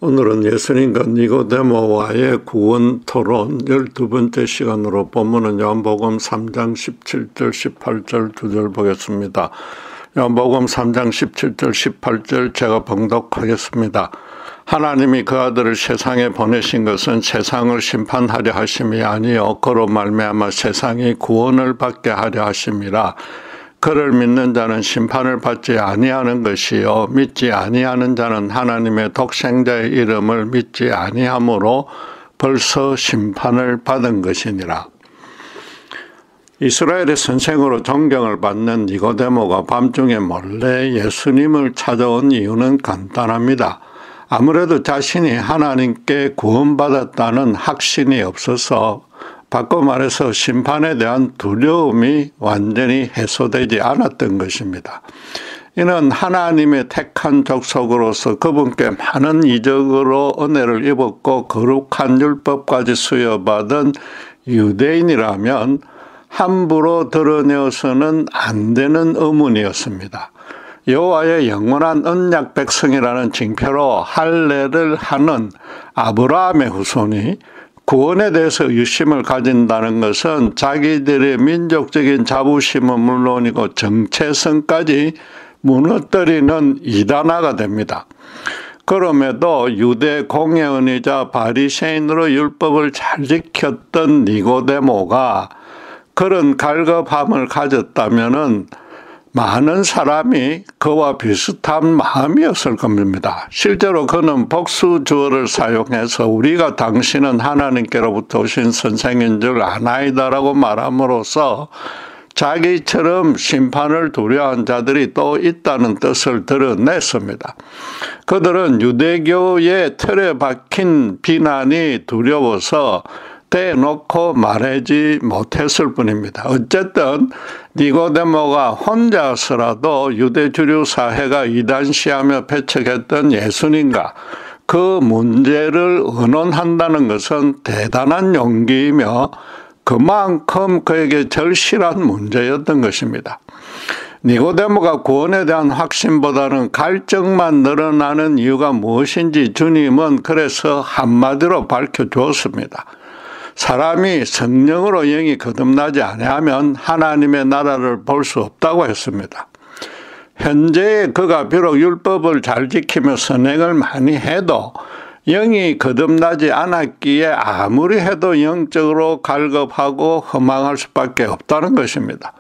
오늘은 예수님과 니고데모와의 구원 토론 12번째 시간으로 본문은 요한복음 3장 17절 18절 2절 보겠습니다. 요한복음 3장 17절 18절 제가 봉독하겠습니다. 하나님이 그 아들을 세상에 보내신 것은 세상을 심판하려 하심이 아니요 그로 말미암아 세상이 구원을 받게 하려 하심이라. 그를 믿는 자는 심판을 받지 아니하는 것이요 믿지 아니하는 자는 하나님의 독생자의 이름을 믿지 아니하므로 벌써 심판을 받은 것이니라. 이스라엘의 선생으로 존경을 받는 니고데모가 밤중에 몰래 예수님을 찾아온 이유는 간단합니다. 아무래도 자신이 하나님께 구원받았다는 확신이 없어서 바꿔 말해서 심판에 대한 두려움이 완전히 해소되지 않았던 것입니다. 이는 하나님의 택한 족속으로서 그분께 많은 이적으로 은혜를 입었고 거룩한 율법까지 수여받은 유대인이라면 함부로 드러내어서는 안 되는 의문이었습니다. 여호와의 영원한 언약 백성이라는 징표로 할례를 하는 아브라함의 후손이 구원에 대해서 유심을 가진다는 것은 자기들의 민족적인 자부심은 물론이고 정체성까지 무너뜨리는 이단화가 됩니다. 그럼에도 유대 공예언이자 바리새인으로 율법을 잘 지켰던 니고데모가 그런 갈급함을 가졌다면은 많은 사람이 그와 비슷한 마음이었을 겁니다. 실제로 그는 복수주어를 사용해서 우리가 당신은 하나님께로부터 오신 선생인 줄 아나이다라고 말함으로써 자기처럼 심판을 두려워한 자들이 또 있다는 뜻을 드러냈습니다. 그들은 유대교의 틀에 박힌 비난이 두려워서 대놓고 말하지 못했을 뿐입니다. 어쨌든 니고데모가 혼자서라도 유대 주류 사회가 이단시하며 배척했던 예수님과 그 문제를 의논한다는 것은 대단한 용기이며 그만큼 그에게 절실한 문제였던 것입니다. 니고데모가 구원에 대한 확신보다는 갈증만 늘어나는 이유가 무엇인지 주님은 그래서 한마디로 밝혀주었습니다. 사람이 성령으로 영이 거듭나지 아니하면 하나님의 나라를 볼 수 없다고 했습니다. 현재 그가 비록 율법을 잘 지키며 선행을 많이 해도 영이 거듭나지 않았기에 아무리 해도 영적으로 갈급하고 허망할 수밖에 없다는 것입니다.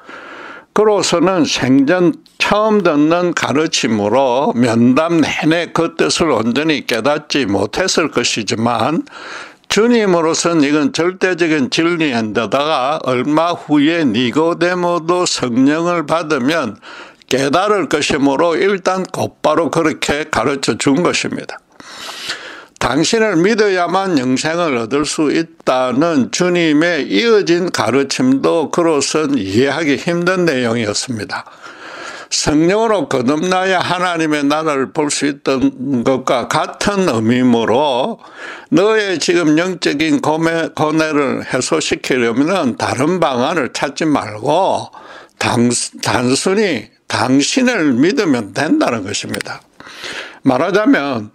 그로서는 생전 처음 듣는 가르침으로 면담 내내 그 뜻을 온전히 깨닫지 못했을 것이지만 주님으로서는 이건 절대적인 진리인데다가 얼마 후에 니고데모도 성령을 받으면 깨달을 것이므로 일단 곧바로 그렇게 가르쳐 준 것입니다. 당신을 믿어야만 영생을 얻을 수 있다는 주님의 이어진 가르침도 그로선 이해하기 힘든 내용이었습니다. 성령으로 거듭나야 하나님의 나라를 볼 수 있던 것과 같은 의미이므로 너의 지금 영적인 고뇌를 해소시키려면 다른 방안을 찾지 말고 단순히 당신을 믿으면 된다는 것입니다. 말하자면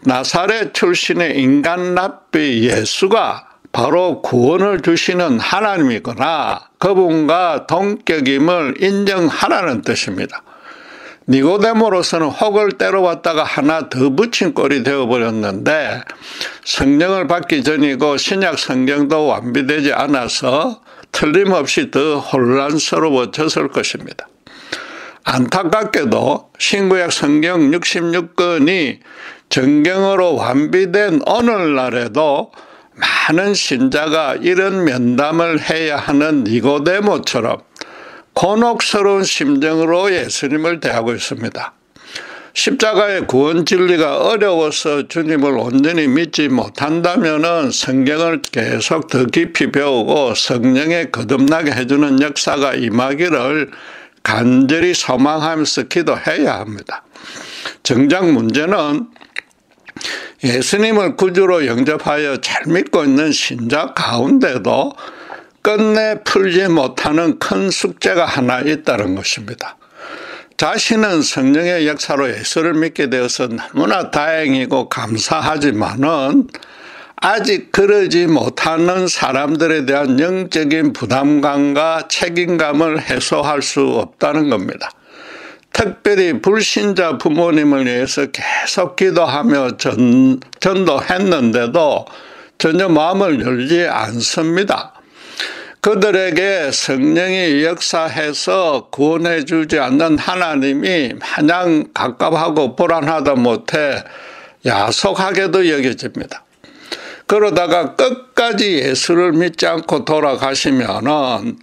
나사렛 출신의 인간 랍비 예수가 바로 구원을 주시는 하나님이거나 그분과 동격임을 인정하라는 뜻입니다. 니고데모로서는 혹을 때려왔다가 하나 더 붙인 꼴이 되어버렸는데 성령을 받기 전이고 신약 성경도 완비되지 않아서 틀림없이 더 혼란스러워졌을 것입니다. 안타깝게도 신구약 성경 66권이 정경으로 완비된 오늘날에도 많은 신자가 이런 면담을 해야 하는 니고데모처럼 곤혹스러운 심정으로 예수님을 대하고 있습니다. 십자가의 구원 진리가 어려워서 주님을 온전히 믿지 못한다면 성경을 계속 더 깊이 배우고 성령에 거듭나게 해주는 역사가 임하기를 간절히 소망하면서 기도해야 합니다. 정작 문제는 예수님을 구주로 영접하여 잘 믿고 있는 신자 가운데도 끝내 풀지 못하는 큰 숙제가 하나 있다는 것입니다. 자신은 성령의 역사로 예수를 믿게 되어서 너무나 다행이고 감사하지만은 아직 그러지 못하는 사람들에 대한 영적인 부담감과 책임감을 해소할 수 없다는 겁니다. 특별히 불신자 부모님을 위해서 계속 기도하며 전도했는데도 전혀 마음을 열지 않습니다. 그들에게 성령이 역사해서 구원해 주지 않는 하나님이 마냥 갑갑하고 불안하다 못해 야속하게도 여겨집니다. 그러다가 끝까지 예수를 믿지 않고 돌아가시면은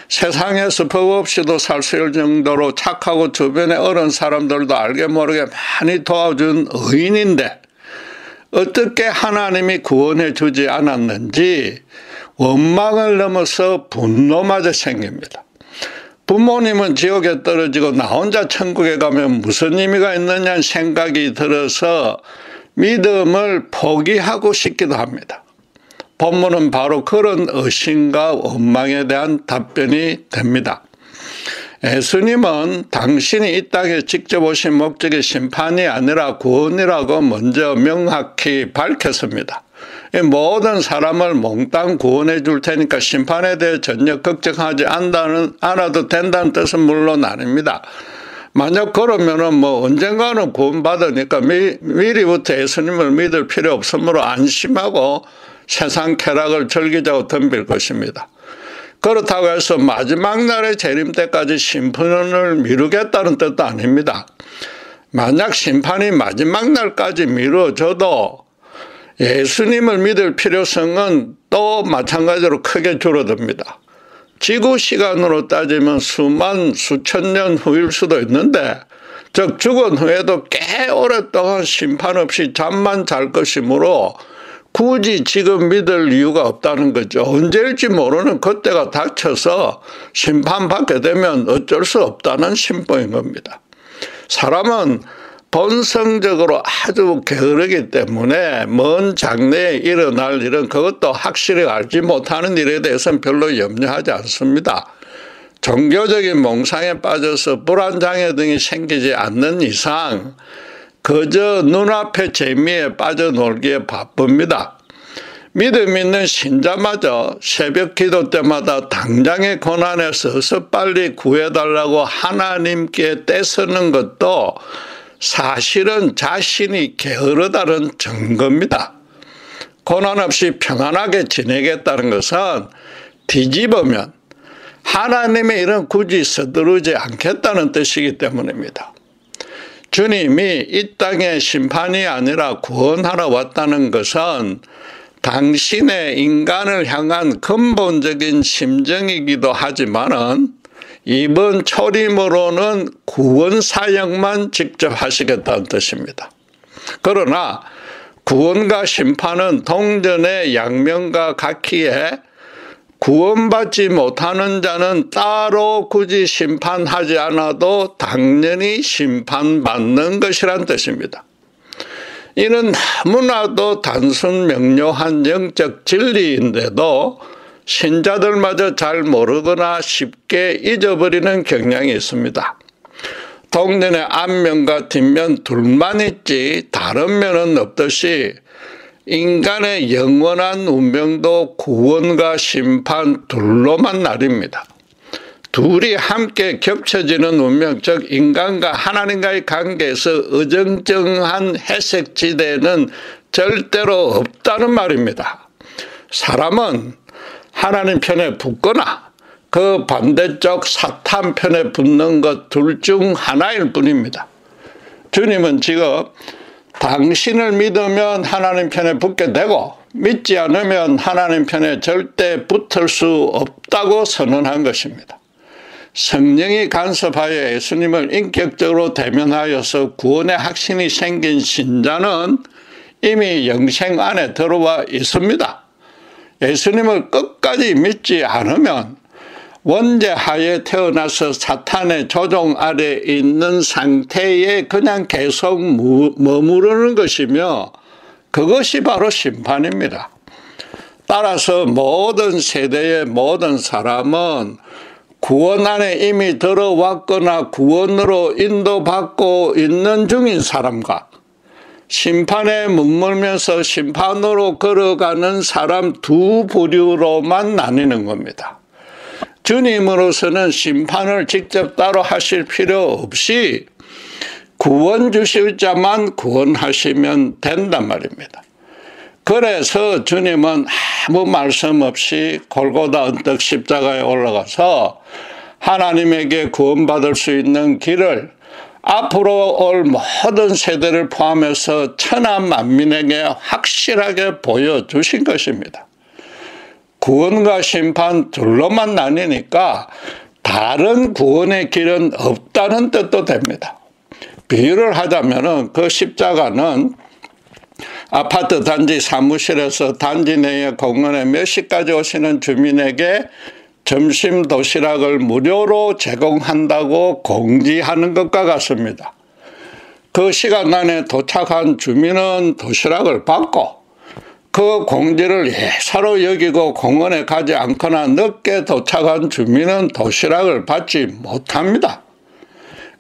세상에서 법 없이도 살 수 있을 정도로 착하고 주변의 어른 사람들도 알게 모르게 많이 도와준 의인인데 어떻게 하나님이 구원해 주지 않았는지 원망을 넘어서 분노마저 생깁니다. 부모님은 지옥에 떨어지고 나 혼자 천국에 가면 무슨 의미가 있느냐는 생각이 들어서 믿음을 포기하고 싶기도 합니다. 본문은 바로 그런 의심과 원망에 대한 답변이 됩니다. 예수님은 당신이 이 땅에 직접 오신 목적이 심판이 아니라 구원이라고 먼저 명확히 밝혔습니다. 모든 사람을 몽땅 구원해 줄 테니까 심판에 대해 전혀 걱정하지 않아도 된다는 뜻은 물론 아닙니다. 만약 그러면은 언젠가는 구원받으니까 미리부터 예수님을 믿을 필요 없으므로 안심하고 세상 쾌락을 즐기자고 덤빌 것입니다. 그렇다고 해서 마지막 날의 재림 때까지 심판을 미루겠다는 뜻도 아닙니다. 만약 심판이 마지막 날까지 미뤄져도 예수님을 믿을 필요성은 또 마찬가지로 크게 줄어듭니다. 지구 시간으로 따지면 수천 년 후일 수도 있는데 즉 죽은 후에도 꽤 오랫동안 심판 없이 잠만 잘 것이므로 굳이 지금 믿을 이유가 없다는 거죠. 언제일지 모르는 그때가 닥쳐서 심판받게 되면 어쩔 수 없다는 심보인 겁니다. 사람은 본성적으로 아주 게으르기 때문에 먼 장래에 일어날 일은 그것도 확실히 알지 못하는 일에 대해서는 별로 염려하지 않습니다. 종교적인 몽상에 빠져서 불안장애 등이 생기지 않는 이상 그저 눈앞의 재미에 빠져놀기에 바쁩니다. 믿음 있는 신자마저 새벽 기도 때마다 당장의 고난에서 어서 빨리 구해달라고 하나님께 떼쓰는 것도 사실은 자신이 게으르다는 증거입니다. 고난 없이 평안하게 지내겠다는 것은 뒤집으면 하나님의 일은 굳이 서두르지 않겠다는 뜻이기 때문입니다. 주님이 이 땅에 심판이 아니라 구원하러 왔다는 것은 당신의 인간을 향한 근본적인 심정이기도 하지만은 이번 초림으로는 구원 사역만 직접 하시겠다는 뜻입니다. 그러나 구원과 심판은 동전의 양면과 같기에 구원받지 못하는 자는 따로 굳이 심판하지 않아도 당연히 심판받는 것이란 뜻입니다. 이는 너무나도 단순 명료한 영적 진리인데도 신자들마저 잘 모르거나 쉽게 잊어버리는 경향이 있습니다. 동전의 앞면과 뒷면 둘만 있지 다른 면은 없듯이 인간의 영원한 운명도 구원과 심판 둘로만 나뉩니다. 둘이 함께 겹쳐지는 운명, 즉 인간과 하나님과의 관계에서 어정쩡한 해색지대는 절대로 없다는 말입니다. 사람은 하나님 편에 붙거나 그 반대쪽 사탄 편에 붙는 것 둘 중 하나일 뿐입니다. 주님은 지금 당신을 믿으면 하나님 편에 붙게 되고 믿지 않으면 하나님 편에 절대 붙을 수 없다고 선언한 것입니다. 성령이 간섭하여 예수님을 인격적으로 대면하여서 구원의 확신이 생긴 신자는 이미 영생 안에 들어와 있습니다. 예수님을 끝까지 믿지 않으면 원죄하에 태어나서 사탄의 조종 아래 있는 상태에 그냥 계속 머무르는 것이며 그것이 바로 심판입니다. 따라서 모든 세대의 모든 사람은 구원 안에 이미 들어왔거나 구원으로 인도받고 있는 중인 사람과 심판에 머물면서 심판으로 걸어가는 사람 두 부류로만 나뉘는 겁니다. 주님으로서는 심판을 직접 따로 하실 필요 없이 구원 주실 자만 구원하시면 된단 말입니다. 그래서 주님은 아무 말씀 없이 골고다 언덕 십자가에 올라가서 하나님에게 구원받을 수 있는 길을 앞으로 올 모든 세대를 포함해서 천하 만민에게 확실하게 보여주신 것입니다. 구원과 심판 둘로만 나뉘니까 다른 구원의 길은 없다는 뜻도 됩니다. 비유를 하자면 그 십자가는 아파트 단지 사무실에서 단지 내에 공원에 몇 시까지 오시는 주민에게 점심 도시락을 무료로 제공한다고 공지하는 것과 같습니다. 그 시간 안에 도착한 주민은 도시락을 받고 그 공지를 예사로 여기고 공원에 가지 않거나 늦게 도착한 주민은 도시락을 받지 못합니다.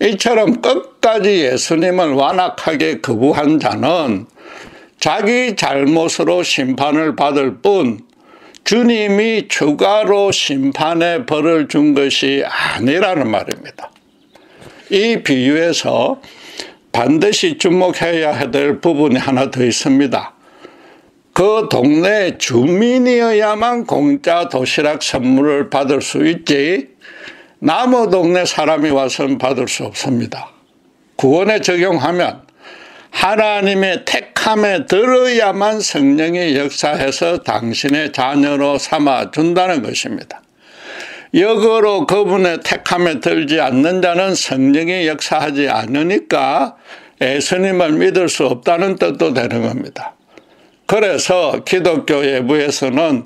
이처럼 끝까지 예수님을 완악하게 거부한 자는 자기 잘못으로 심판을 받을 뿐 주님이 추가로 심판의 벌을 준 것이 아니라는 말입니다. 이 비유에서 반드시 주목해야 될 부분이 하나 더 있습니다. 그 동네 주민이어야만 공짜 도시락 선물을 받을 수 있지 남의 동네 사람이 와서는 받을 수 없습니다. 구원에 적용하면 하나님의 택함에 들어야만 성령이 역사해서 당신의 자녀로 삼아준다는 것입니다. 역으로 그분의 택함에 들지 않는 자는 성령이 역사하지 않으니까 예수님을 믿을 수 없다는 뜻도 되는 겁니다. 그래서 기독교 예부에서는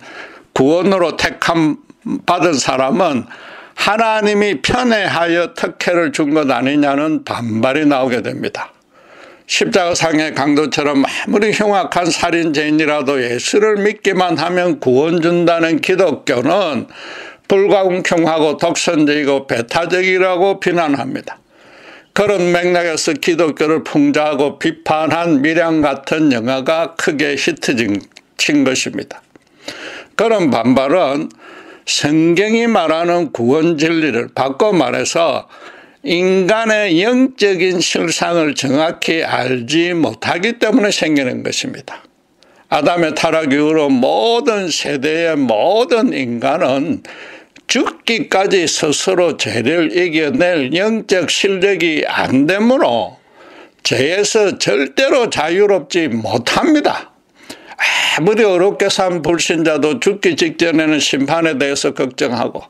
구원으로 택함 받은 사람은 하나님이 편애하여 특혜를 준 것 아니냐는 반발이 나오게 됩니다. 십자가상의 강도처럼 아무리 흉악한 살인죄인이라도 예수를 믿기만 하면 구원 준다는 기독교는 불공평하고 독선적이고 배타적이라고 비난합니다. 그런 맥락에서 기독교를 풍자하고 비판한 미량 같은 영화가 크게 히트친 것입니다. 그런 반발은 성경이 말하는 구원 진리를 바꿔 말해서 인간의 영적인 실상을 정확히 알지 못하기 때문에 생기는 것입니다. 아담의 타락 이후로 모든 세대의 모든 인간은 죽기까지 스스로 죄를 이겨낼 영적 실력이 안 되므로 죄에서 절대로 자유롭지 못합니다. 아무리 어렵게 산 불신자도 죽기 직전에는 심판에 대해서 걱정하고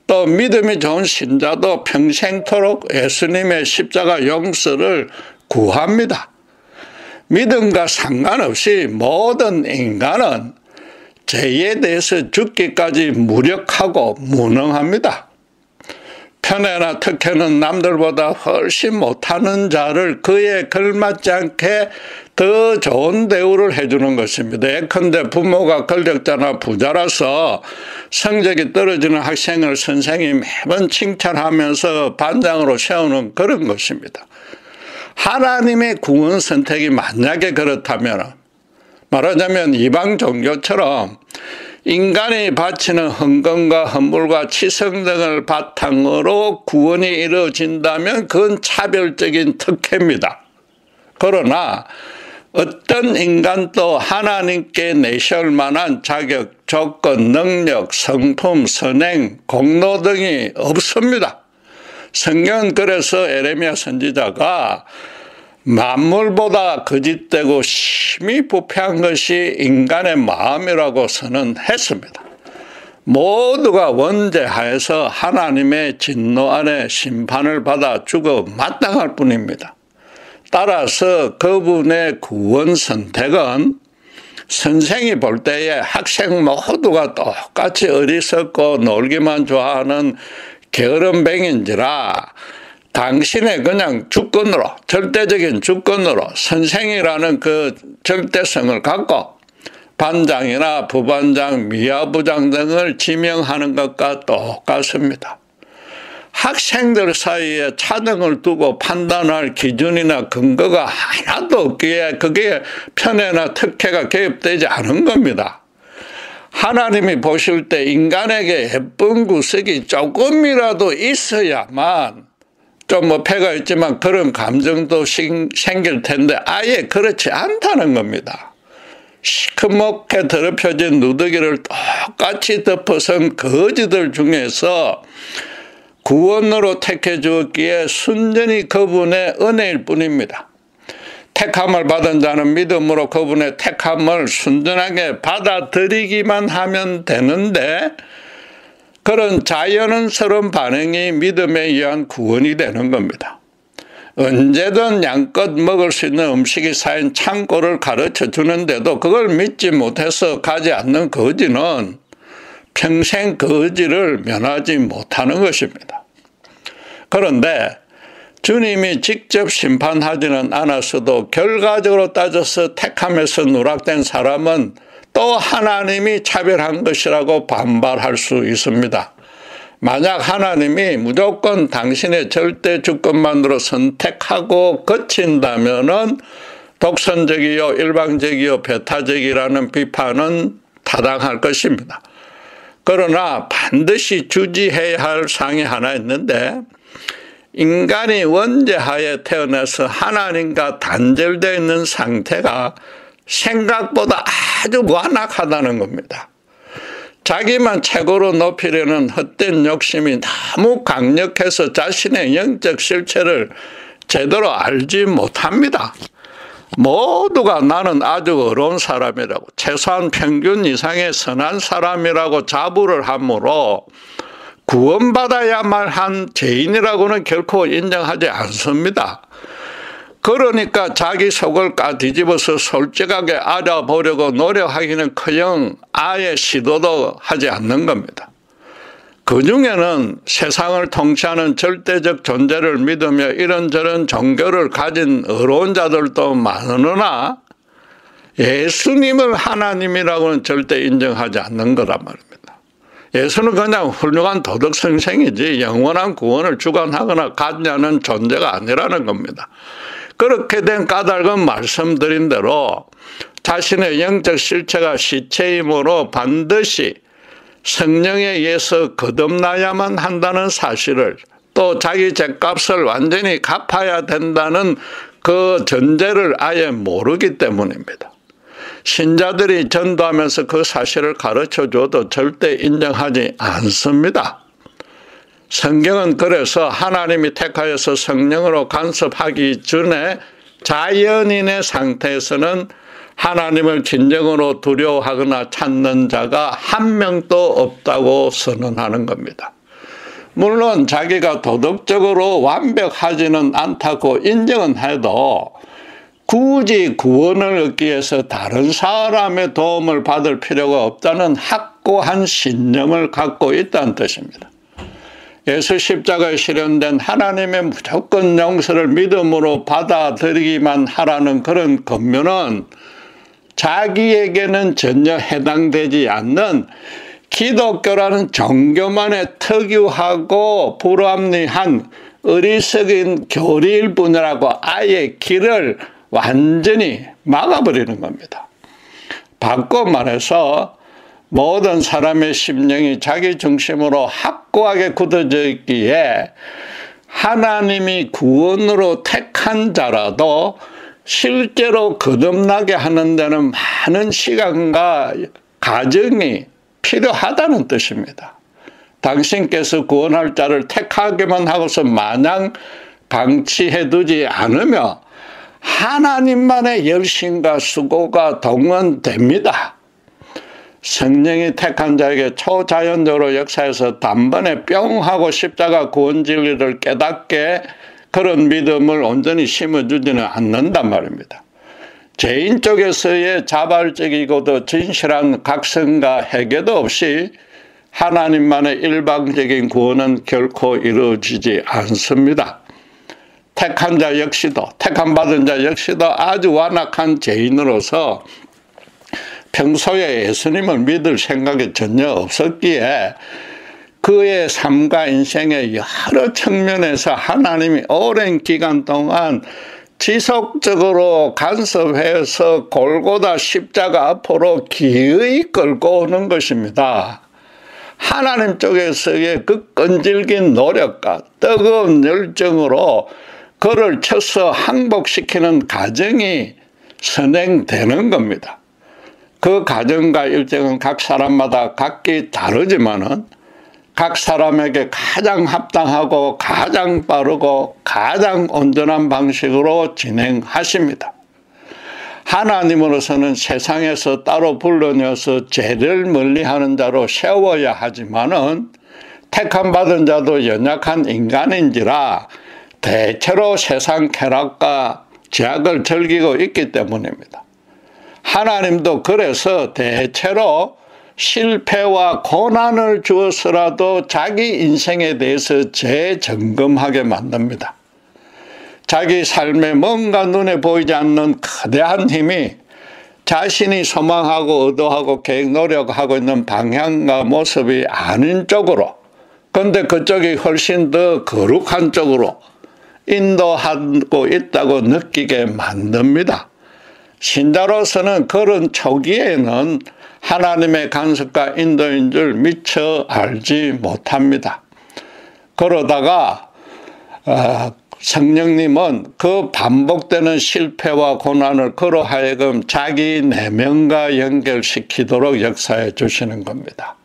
또 믿음이 좋은 신자도 평생토록 예수님의 십자가 용서를 구합니다. 믿음과 상관없이 모든 인간은 죄에 대해서 죽기까지 무력하고 무능합니다. 편애나 특혜는 남들보다 훨씬 못하는 자를 그에 걸맞지 않게 더 좋은 대우를 해주는 것입니다. 예컨대 부모가 권력자나 부자라서 성적이 떨어지는 학생을 선생이 매번 칭찬하면서 반장으로 세우는 그런 것입니다. 하나님의 구원 선택이 만약에 그렇다면 말하자면 이방 종교처럼 인간이 바치는 헌금과 헌물과 치성 등을 바탕으로 구원이 이루어진다면 그건 차별적인 특혜입니다. 그러나 어떤 인간도 하나님께 내세울 만한 자격, 조건, 능력, 성품, 선행, 공로 등이 없습니다. 성경은 그래서 에레미야 선지자가 만물보다 거짓되고 심히 부패한 것이 인간의 마음이라고 선언했습니다. 모두가 원죄하여서 하나님의 진노 아래 심판을 받아 죽어 마땅할 뿐입니다. 따라서 그분의 구원 선택은 선생이 볼 때에 학생 모두가 똑같이 어리석고 놀기만 좋아하는 게으름뱅인지라 당신의 그냥 주권으로, 절대적인 주권으로 선생이라는 그 절대성을 갖고 반장이나 부반장, 미화부장 등을 지명하는 것과 똑같습니다. 학생들 사이에 차등을 두고 판단할 기준이나 근거가 하나도 없기에 그게 편애나 특혜가 개입되지 않은 겁니다. 하나님이 보실 때 인간에게 예쁜 구석이 조금이라도 있어야만 좀 뭐 패가 있지만 그런 감정도 생길 텐데 아예 그렇지 않다는 겁니다. 시커멓게 더럽혀진 누더기를 똑같이 덮어선 거지들 중에서 구원으로 택해 주었기에 순전히 그분의 은혜일 뿐입니다. 택함을 받은 자는 믿음으로 그분의 택함을 순전하게 받아들이기만 하면 되는데 그런 자연스러운 반응이 믿음에 의한 구원이 되는 겁니다. 언제든 양껏 먹을 수 있는 음식이 쌓인 창고를 가르쳐 주는데도 그걸 믿지 못해서 가지 않는 거지는 평생 거지를 면하지 못하는 것입니다. 그런데 주님이 직접 심판하지는 않았어도 결과적으로 따져서 택함에서 누락된 사람은 또 하나님이 차별한 것이라고 반발할 수 있습니다. 만약 하나님이 무조건 당신의 절대 주권만으로 선택하고 거친다면은 독선적이요 일방적이요 배타적이라는 비판은 타당할 것입니다. 그러나 반드시 주지해야 할 사항이 하나 있는데 인간이 원죄하에 태어나서 하나님과 단절되어 있는 상태가 생각보다 아주 완악하다는 겁니다. 자기만 최고로 높이려는 헛된 욕심이 너무 강력해서 자신의 영적 실체를 제대로 알지 못합니다. 모두가 나는 아주 어려운 사람이라고 최소한 평균 이상의 선한 사람이라고 자부를 하므로 구원받아야만 한 죄인이라고는 결코 인정하지 않습니다. 그러니까 자기 속을 까뒤집어서 솔직하게 알아보려고 노력하기는커녕 아예 시도도 하지 않는 겁니다. 그중에는 세상을 통치하는 절대적 존재를 믿으며 이런저런 종교를 가진 어려운 자들도 많으나 예수님을 하나님이라고는 절대 인정하지 않는 거란 말입니다. 예수는 그냥 훌륭한 도덕 선생이지 영원한 구원을 주관하거나 갖냐는 존재가 아니라는 겁니다. 그렇게 된 까닭은 말씀드린 대로 자신의 영적 실체가 시체이므로 반드시 성령에 의해서 거듭나야만 한다는 사실을 또 자기 죗값을 완전히 갚아야 된다는 그 전제를 아예 모르기 때문입니다. 신자들이 전도하면서 그 사실을 가르쳐줘도 절대 인정하지 않습니다. 성경은 그래서 하나님이 택하여서 성령으로 간섭하기 전에 자연인의 상태에서는 하나님을 진정으로 두려워하거나 찾는 자가 한 명도 없다고 선언하는 겁니다. 물론 자기가 도덕적으로 완벽하지는 않다고 인정은 해도 굳이 구원을 얻기 위해서 다른 사람의 도움을 받을 필요가 없다는 확고한 신념을 갖고 있다는 뜻입니다. 예수 십자가에 실현된 하나님의 무조건 용서를 믿음으로 받아들이기만 하라는 그런 권면은 자기에게는 전혀 해당되지 않는 기독교라는 종교만의 특유하고 불합리한 어리석은 교리일 뿐이라고 아예 길을 완전히 막아버리는 겁니다. 바꿔 말해서 모든 사람의 심령이 자기 중심으로 확고하게 굳어져 있기에 하나님이 구원으로 택한 자라도 실제로 거듭나게 하는 데는 많은 시간과 과정이 필요하다는 뜻입니다. 당신께서 구원할 자를 택하기만 하고서 마냥 방치해두지 않으며 하나님만의 열심과 수고가 동원됩니다. 성령이 택한 자에게 초자연적으로 역사해서 단번에 뿅 하고 십자가 구원 진리를 깨닫게 그런 믿음을 온전히 심어주지는 않는단 말입니다. 죄인 쪽에서의 자발적이고도 진실한 각성과 회개도 없이 하나님만의 일방적인 구원은 결코 이루어지지 않습니다. 택한 자 역시도, 택함 받은 자 역시도 아주 완악한 죄인으로서 평소에 예수님을 믿을 생각이 전혀 없었기에 그의 삶과 인생의 여러 측면에서 하나님이 오랜 기간 동안 지속적으로 간섭해서 골고다 십자가 앞으로 기어이 끌고 오는 것입니다. 하나님 쪽에서의 그 끈질긴 노력과 뜨거운 열정으로 그를 쳐서 항복시키는 과정이 선행되는 겁니다. 그 과정과 일정은 각 사람마다 각기 다르지만은 각 사람에게 가장 합당하고 가장 빠르고 가장 온전한 방식으로 진행하십니다. 하나님으로서는 세상에서 따로 불러내어서 죄를 멀리하는 자로 세워야 하지만은 택함 받은 자도 연약한 인간인지라 대체로 세상 쾌락과 죄악을 즐기고 있기 때문입니다. 하나님도 그래서 대체로 실패와 고난을 주어서라도 자기 인생에 대해서 재점검하게 만듭니다. 자기 삶에 뭔가 눈에 보이지 않는 거대한 힘이 자신이 소망하고 의도하고 계획 노력하고 있는 방향과 모습이 아닌 쪽으로, 그런데 그쪽이 훨씬 더 거룩한 쪽으로 인도하고 있다고 느끼게 만듭니다. 신자로서는 그런 초기에는 하나님의 간섭과 인도인 줄 미처 알지 못합니다. 그러다가 성령님은 그 반복되는 실패와 고난을 그로 하여금 자기 내면과 연결시키도록 역사해 주시는 겁니다.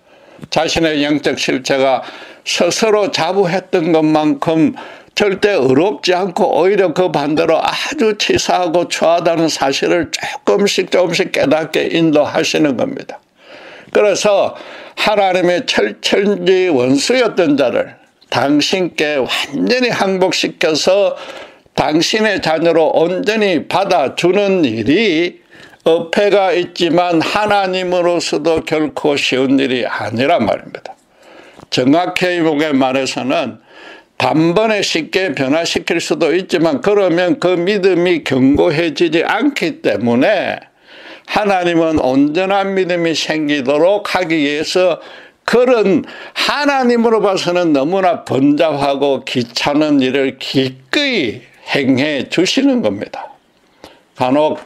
자신의 영적 실체가 스스로 자부했던 것만큼 절대 어렵지 않고 오히려 그 반대로 아주 치사하고 초하다는 사실을 조금씩 깨닫게 인도하시는 겁니다. 그래서 하나님의 철천지 원수였던 자를 당신께 완전히 항복시켜서 당신의 자녀로 온전히 받아주는 일이 어폐가 있지만 하나님으로서도 결코 쉬운 일이 아니란 말입니다. 정확히 말해서는 단번에 쉽게 변화시킬 수도 있지만 그러면 그 믿음이 견고해지지 않기 때문에 하나님은 온전한 믿음이 생기도록 하기 위해서 그런 하나님으로 봐서는 너무나 번잡하고 귀찮은 일을 기꺼이 행해 주시는 겁니다. 간혹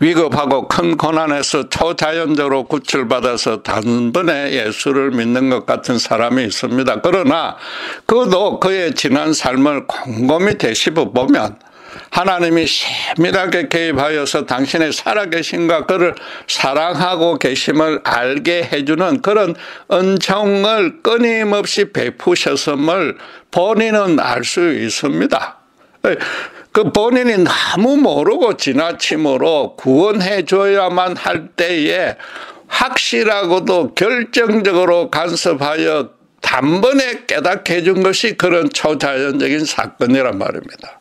위급하고 큰 고난에서 초자연적으로 구출받아서 단번에 예수를 믿는 것 같은 사람이 있습니다. 그러나 그도 그의 지난 삶을 곰곰이 되씹어 보면 하나님이 세밀하게 개입하여서 당신의 살아계심과 그를 사랑하고 계심을 알게 해주는 그런 은총을 끊임없이 베푸셨음을 본인은 알 수 있습니다. 그 본인이 너무 모르고 지나침으로 구원해 줘야만 할 때에 확실하고도 결정적으로 간섭하여 단번에 깨닫게 해준 것이 그런 초자연적인 사건이란 말입니다.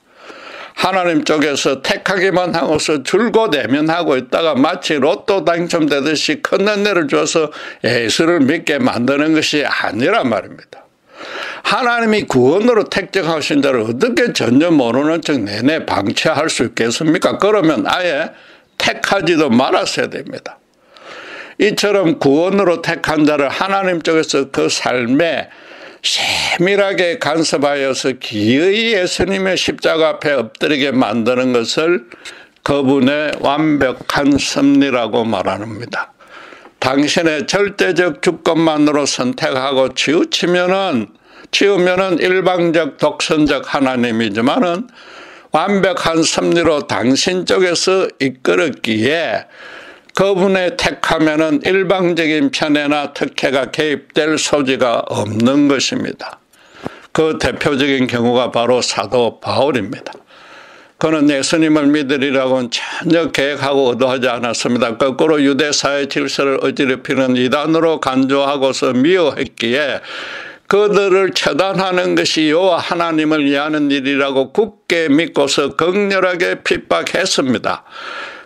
하나님 쪽에서 택하기만 하고서 줄곧 외면하고 있다가 마치 로또 당첨되듯이 큰 은혜를 줘서 예수를 믿게 만드는 것이 아니란 말입니다. 하나님이 구원으로 택정하신 자를 어떻게 전혀 모르는 척 내내 방치할 수 있겠습니까? 그러면 아예 택하지도 말았어야 됩니다. 이처럼 구원으로 택한 자를 하나님 쪽에서 그 삶에 세밀하게 간섭하여서 기어이 예수님의 십자가 앞에 엎드리게 만드는 것을 그분의 완벽한 섭리라고 말합니다. 당신의 절대적 주권만으로 선택하고 치우면은 일방적 독선적 하나님이지만은 완벽한 섭리로 당신 쪽에서 이끌었기에 그분의 택하면은 일방적인 편애나 특혜가 개입될 소지가 없는 것입니다. 그 대표적인 경우가 바로 사도 바울입니다. 그는 예수님을 믿으리라고는 전혀 계획하고 의도하지 않았습니다. 거꾸로 유대사의 질서를 어지럽히는 이단으로 간주하고서 미워했기에 그들을 처단하는 것이 여호와 하나님을 위하는 일이라고 굳게 믿고서 극렬하게 핍박했습니다.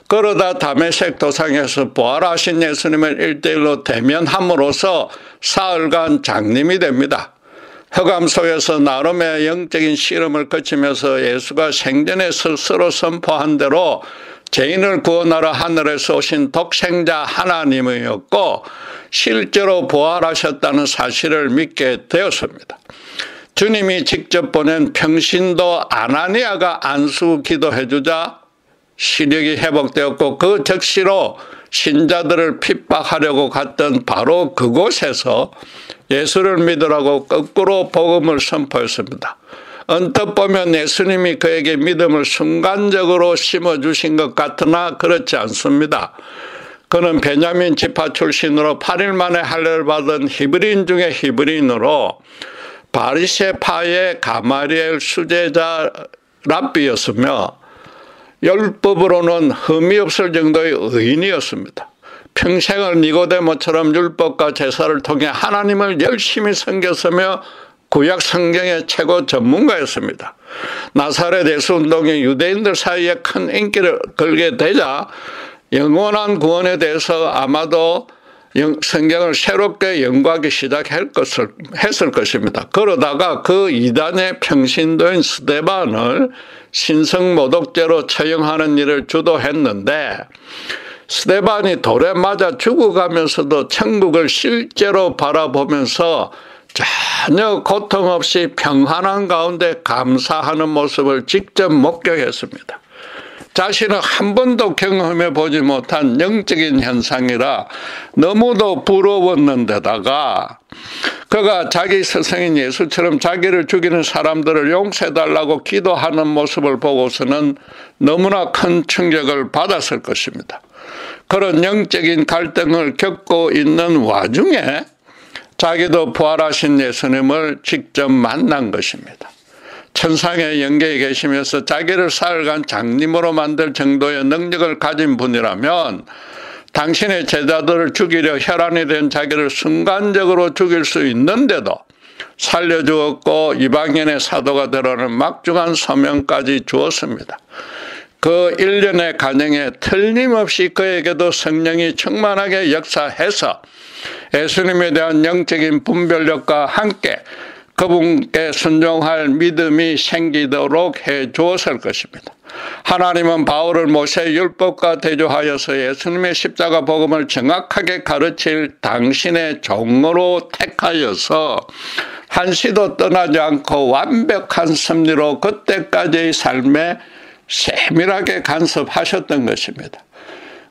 그러다 다메섹 도상에서 부활하신 예수님을 1대1로 대면함으로써 사흘간 장님이 됩니다. 흑암 속에서 나름의 영적인 실험을 거치면서 예수가 생전에 스스로 선포한 대로 죄인을 구원하러 하늘에서 오신 독생자 하나님이었고 실제로 부활하셨다는 사실을 믿게 되었습니다. 주님이 직접 보낸 평신도 아나니아가 안수 기도해 주자 시력이 회복되었고 그 즉시로 신자들을 핍박하려고 갔던 바로 그곳에서 예수를 믿으라고 거꾸로 복음을 선포했습니다. 언뜻 보면 예수님이 그에게 믿음을 순간적으로 심어주신 것 같으나 그렇지 않습니다. 그는 베냐민 지파 출신으로 8일 만에 할례를 받은 히브리인 중에 히브리인으로 바리새파의 가마리엘 수제자 랍비였으며 율법으로는 흠이 없을 정도의 의인이었습니다. 평생을 니고데모처럼 율법과 제사를 통해 하나님을 열심히 섬겼으며 구약 성경의 최고 전문가였습니다. 나사렛 예수운동이 유대인들 사이에 큰 인기를 걸게 되자 영원한 구원에 대해서 아마도 성경을 새롭게 연구하기 시작했을 것입니다. 그러다가 그 이단의 평신도인 스데반을 신성모독죄로 처형하는 일을 주도했는데 스데반이 돌에 맞아 죽어가면서도 천국을 실제로 바라보면서 전혀 고통 없이 평안한 가운데 감사하는 모습을 직접 목격했습니다. 자신은 한 번도 경험해 보지 못한 영적인 현상이라 너무도 부러웠는데다가 그가 자기 스승인 예수처럼 자기를 죽이는 사람들을 용서해달라고 기도하는 모습을 보고서는 너무나 큰 충격을 받았을 것입니다. 그런 영적인 갈등을 겪고 있는 와중에 자기도 부활하신 예수님을 직접 만난 것입니다. 천상의 영계에 계시면서 자기를 사흘간 장님으로 만들 정도의 능력을 가진 분이라면 당신의 제자들을 죽이려 혈안이 된 자기를 순간적으로 죽일 수 있는데도 살려주었고 이방인의 사도가 되라는 막중한 소명까지 주었습니다. 그 일련의 간영에 틀림없이 그에게도 성령이 충만하게 역사해서 예수님에 대한 영적인 분별력과 함께 그분께 순종할 믿음이 생기도록 해 주었을 것입니다. 하나님은 바울을 모세의 율법과 대조하여서 예수님의 십자가 복음을 정확하게 가르칠 당신의 종으로 택하여서 한시도 떠나지 않고 완벽한 섭리로 그때까지의 삶에 세밀하게 간섭하셨던 것입니다.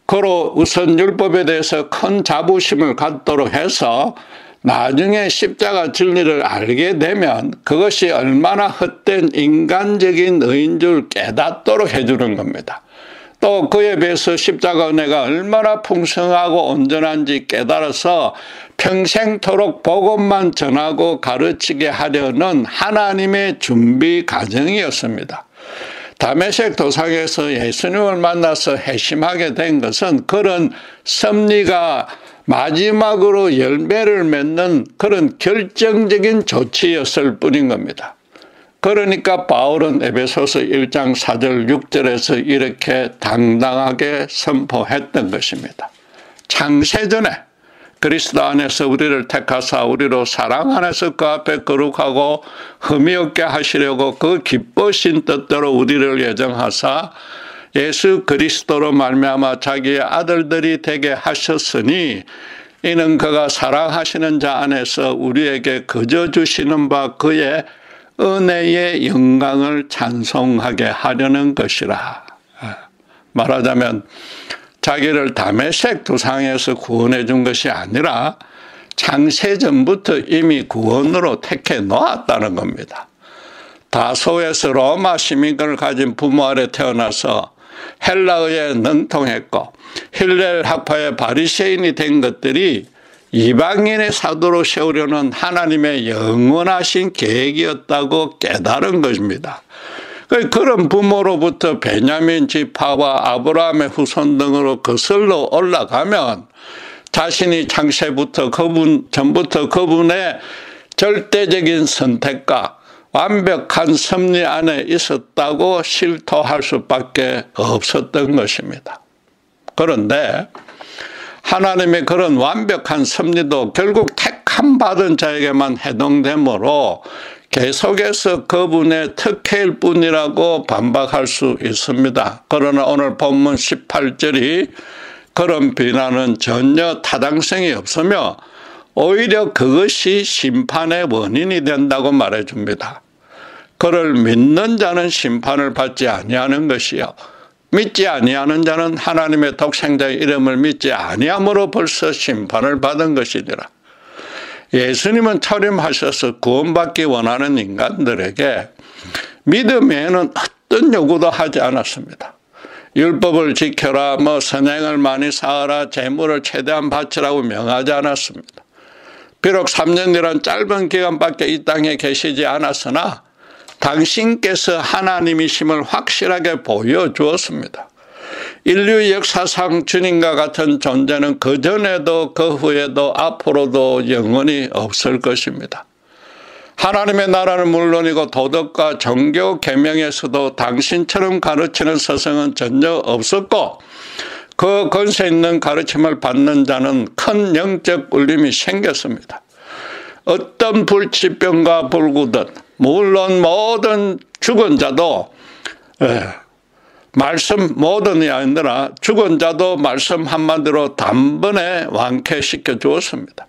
그로 우선 율법에 대해서 큰 자부심을 갖도록 해서 나중에 십자가 진리를 알게 되면 그것이 얼마나 헛된 인간적인 의인 줄 깨닫도록 해주는 겁니다. 또 그에 비해서 십자가 은혜가 얼마나 풍성하고 온전한지 깨달아서 평생토록 복음만 전하고 가르치게 하려는 하나님의 준비 과정이었습니다. 다메섹 도상에서 예수님을 만나서 회심하게 된 것은 그런 섭리가 마지막으로 열매를 맺는 그런 결정적인 조치였을 뿐인 겁니다. 그러니까 바울은 에베소서 1장 4절 6절에서 이렇게 당당하게 선포했던 것입니다. 창세전에 그리스도 안에서 우리를 택하사 우리로 사랑 안에서 그 앞에 거룩하고 흠이 없게 하시려고 그 기쁘신 뜻대로 우리를 예정하사 예수 그리스도로 말미암아 자기의 아들들이 되게 하셨으니 이는 그가 사랑하시는 자 안에서 우리에게 거저 주시는 바 그의 은혜의 영광을 찬송하게 하려는 것이라. 말하자면 자기를 다메섹 도상에서 구원해 준 것이 아니라 창세전부터 이미 구원으로 택해 놓았다는 겁니다. 다소에서 로마 시민권을 가진 부모 아래 태어나서 헬라어에 능통했고 힐렐 학파의 바리새인이 된 것들이 이방인의 사도로 세우려는 하나님의 영원하신 계획이었다고 깨달은 것입니다. 그런 부모로부터 베냐민 지파와 아브라함의 후손 등으로 거슬러 올라가면 자신이 창세부터 전부터 그분의 절대적인 선택과 완벽한 섭리 안에 있었다고 실토할 수밖에 없었던 것입니다. 그런데 하나님의 그런 완벽한 섭리도 결국 택함 받은 자에게만 해당되므로 계속해서 그분의 특혜일 뿐이라고 반박할 수 있습니다. 그러나 오늘 본문 18절이 그런 비난은 전혀 타당성이 없으며 오히려 그것이 심판의 원인이 된다고 말해줍니다. 그를 믿는 자는 심판을 받지 아니하는 것이요 믿지 아니하는 자는 하나님의 독생자의 이름을 믿지 아니함으로 벌써 심판을 받은 것이니라. 예수님은 철임하셔서 구원받기 원하는 인간들에게 믿음 외에는 어떤 요구도 하지 않았습니다. 율법을 지켜라, 선행을 많이 쌓아라, 재물을 최대한 바치라고 명하지 않았습니다. 비록 3년이란 짧은 기간밖에 이 땅에 계시지 않았으나 당신께서 하나님이심을 확실하게 보여주었습니다. 인류 역사상 주님과 같은 존재는 그전에도 그 후에도 앞으로도 영원히 없을 것입니다. 하나님의 나라는 물론이고 도덕과 종교 계명에서도 당신처럼 가르치는 스승은 전혀 없었고 그 권세 있는 가르침을 받는 자는 큰 영적 울림이 생겼습니다. 어떤 불치병과 불구든 물론 모든 죽은 자도 말씀 모든이 아니라 죽은 자도 말씀 한마디로 단번에 완쾌시켜 주었습니다.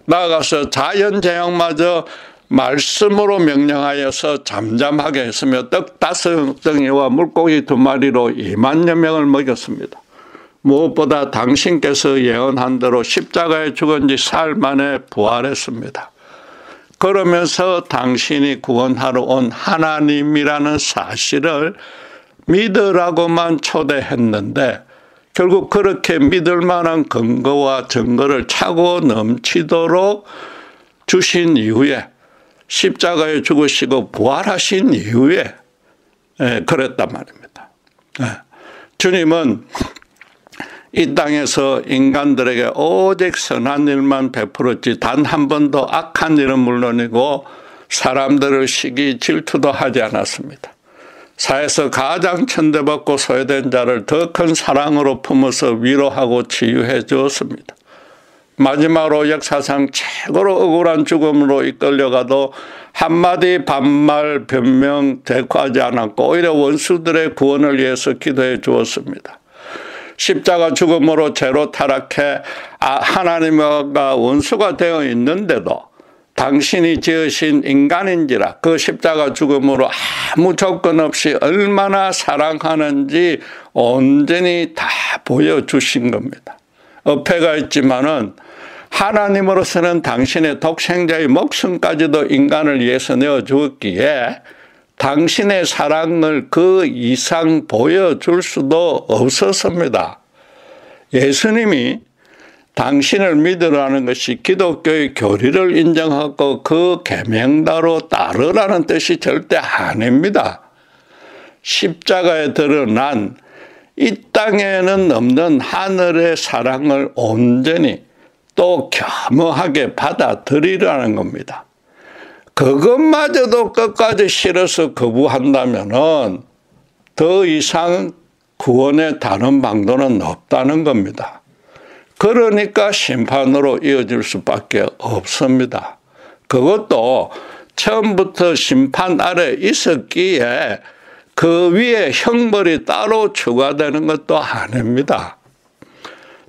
나아가서 자연재앙마저 말씀으로 명령하여서 잠잠하게 했으며 떡 5덩이와 물고기 2마리로 2만여 명을 먹였습니다. 무엇보다 당신께서 예언한 대로 십자가에 죽은 지 사흘 만에 부활했습니다. 그러면서 당신이 구원하러 온 하나님이라는 사실을 믿으라고만 초대했는데 결국 그렇게 믿을 만한 근거와 증거를 차고 넘치도록 주신 이후에 십자가에 죽으시고 부활하신 이후에 그랬단 말입니다. 주님은 이 땅에서 인간들에게 오직 선한 일만 베풀었지 단 한 번도 악한 일은 물론이고 사람들을 시기 질투도 하지 않았습니다. 사에서 가장 천대받고 소외된 자를 더 큰 사랑으로 품어서 위로하고 치유해 주었습니다. 마지막으로 역사상 최고로 억울한 죽음으로 이끌려가도 한마디 반말 변명 대꾸하지 않았고 오히려 원수들의 구원을 위해서 기도해 주었습니다. 십자가 죽음으로 죄로 타락해 하나님과 원수가 되어 있는데도 당신이 지으신 인간인지라 그 십자가 죽음으로 아무 조건 없이 얼마나 사랑하는지 온전히 다 보여주신 겁니다. 어폐가 있지만은 하나님으로서는 당신의 독생자의 목숨까지도 인간을 위해서 내어주었기에 당신의 사랑을 그 이상 보여줄 수도 없었습니다. 예수님이 당신을 믿으라는 것이 기독교의 교리를 인정하고 그 계명대로 따르라는 뜻이 절대 아닙니다. 십자가에 드러난 이 땅에는 없는 하늘의 사랑을 온전히 또 겸허하게 받아들이라는 겁니다. 그것마저도 끝까지 싫어서 거부한다면은 더 이상 구원의 다른 방도는 없다는 겁니다. 그러니까 심판으로 이어질 수밖에 없습니다. 그것도 처음부터 심판 아래 있었기에 그 위에 형벌이 따로 추가되는 것도 아닙니다.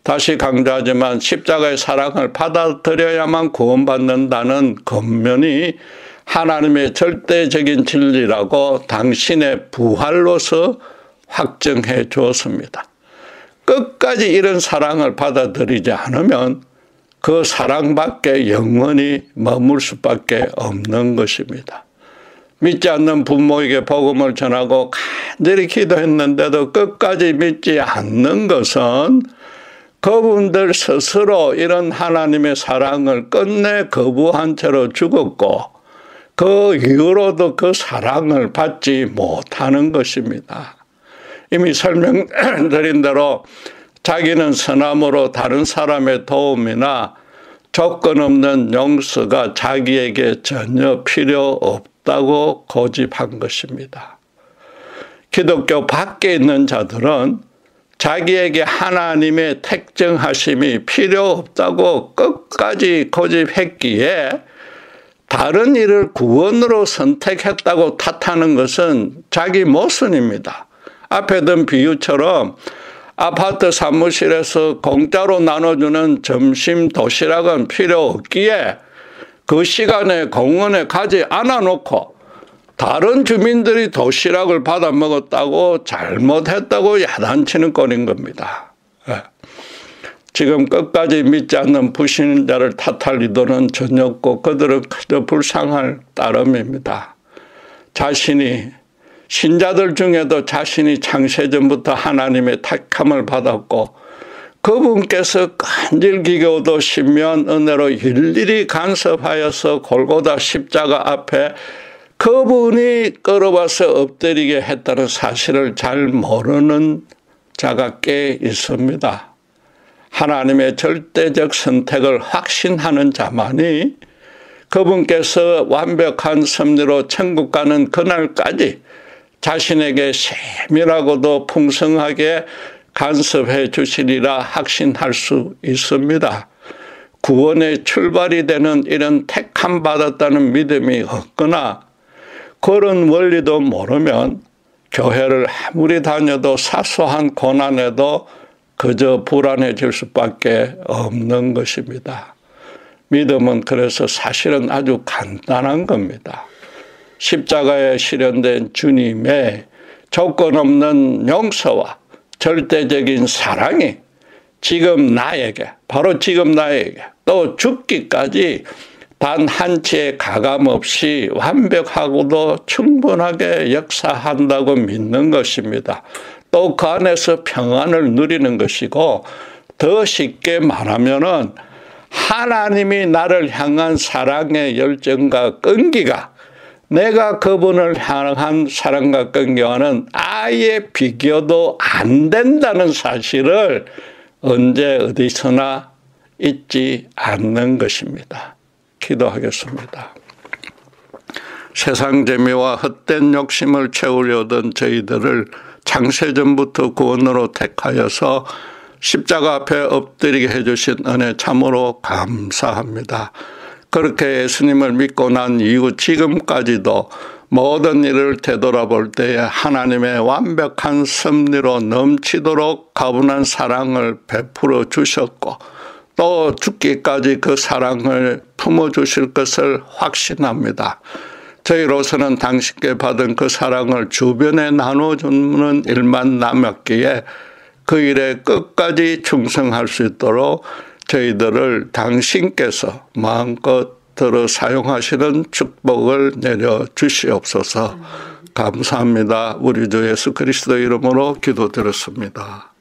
다시 강조하지만 십자가의 사랑을 받아들여야만 구원받는다는 권면이 하나님의 절대적인 진리라고 당신의 부활로서 확정해 주었습니다. 끝까지 이런 사랑을 받아들이지 않으면 그 사랑밖에 영원히 머물 수밖에 없는 것입니다. 믿지 않는 부모에게 복음을 전하고 간절히 기도했는데도 끝까지 믿지 않는 것은 그분들 스스로 이런 하나님의 사랑을 끝내 거부한 채로 죽었고 그 이후로도 그 사랑을 받지 못하는 것입니다. 이미 설명드린 대로 자기는 선함으로 다른 사람의 도움이나 조건 없는 용서가 자기에게 전혀 필요 없다고 고집한 것입니다. 기독교 밖에 있는 자들은 자기에게 하나님의 택정하심이 필요 없다고 끝까지 고집했기에 다른 일을 구원으로 선택했다고 탓하는 것은 자기 모순입니다. 앞에 든 비유처럼 아파트 사무실에서 공짜로 나눠주는 점심 도시락은 필요 없기에 그 시간에 공원에 가지 않아 놓고 다른 주민들이 도시락을 받아 먹었다고 잘못했다고 야단치는 꼴인 겁니다. 지금 끝까지 믿지 않는 불신자를 탓할 의도는 전혀 없고 그들은 그저 불쌍할 따름입니다. 자신이 신자들 중에도 자신이 창세전부터 하나님의 택함을 받았고 그분께서 끈질기게도 신묘한 은혜로 일일이 간섭하여서 골고다 십자가 앞에 그분이 끌어와서 엎드리게 했다는 사실을 잘 모르는 자가 꽤 있습니다. 하나님의 절대적 선택을 확신하는 자만이 그분께서 완벽한 섭리로 천국 가는 그날까지 자신에게 세밀하고도 풍성하게 간섭해 주시리라 확신할 수 있습니다. 구원의 출발이 되는 이런 택함 받았다는 믿음이 없거나 그런 원리도 모르면 교회를 아무리 다녀도 사소한 고난에도 그저 불안해질 수밖에 없는 것입니다. 믿음은 그래서 사실은 아주 간단한 겁니다. 십자가에 실현된 주님의 조건 없는 용서와 절대적인 사랑이 지금 나에게, 바로 지금 나에게 또 죽기까지 단 한치의 가감 없이 완벽하고도 충분하게 역사한다고 믿는 것입니다. 또 그 안에서 평안을 누리는 것이고 더 쉽게 말하면은 하나님이 나를 향한 사랑의 열정과 끈기가 내가 그분을 향한 사랑과 끈기와는 아예 비교도 안 된다는 사실을 언제 어디서나 잊지 않는 것입니다. 기도하겠습니다. 세상 재미와 헛된 욕심을 채우려던 저희들을 창세전부터 구원으로 택하여서 십자가 앞에 엎드리게 해주신 은혜 참으로 감사합니다. 그렇게 예수님을 믿고 난 이후 지금까지도 모든 일을 되돌아볼 때에 하나님의 완벽한 섭리로 넘치도록 가분한 사랑을 베풀어 주셨고 또 죽기까지 그 사랑을 품어주실 것을 확신합니다. 저희로서는 당신께 받은 그 사랑을 주변에 나눠주는 일만 남았기에 그 일에 끝까지 충성할 수 있도록 저희들을 당신께서 마음껏 들어 사용하시는 축복을 내려주시옵소서. 감사합니다. 우리 주 예수 그리스도 이름으로 기도드렸습니다.